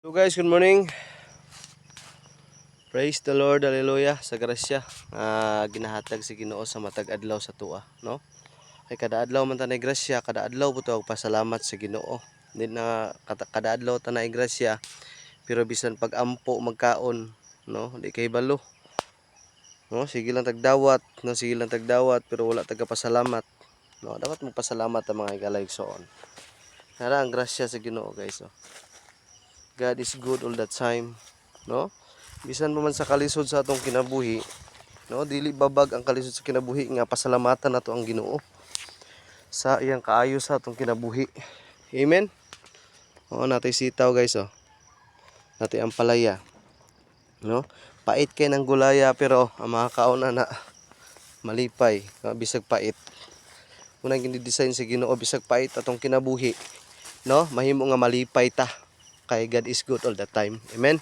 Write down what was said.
So guys, good morning. Praise the Lord, hallelujah, sa grasya. Ginahatag si Ginoo sa matag adlaw sa tuwa, no? Ay kada adlaw man tanay grasya, kada adlaw buto og pasalamat sa Ginoo. Di na kada adlaw tanay grasya, pero bisan pag-ampo magkaon, no? Di kay balo. No, sige lang tagdawat, no, sige lang tagdawat pero wala taga pasalamat. No, dapat magpasalamat ang mga igalaysoon. Nara ang grasya sa Ginoo, guys, oh. God is good all the time, no? Bisan pa man sa kalisod sa atong kinabuhi, no, dili babag ang kalisod sa kinabuhi nga pasalamatan nato ang Ginoo sa iyang kaayo sa atong kinabuhi. Amen. Oo, natay sitaw, guys, oh. Natay ang palaya, no? Pait kay ng gulaya pero ang mga kaon na malipay, no? Bisag pait. Unang gini-design sa Ginoo bisag pait atong kinabuhi, no? Mahimo nga malipay ta kay God is good all the time. Amen.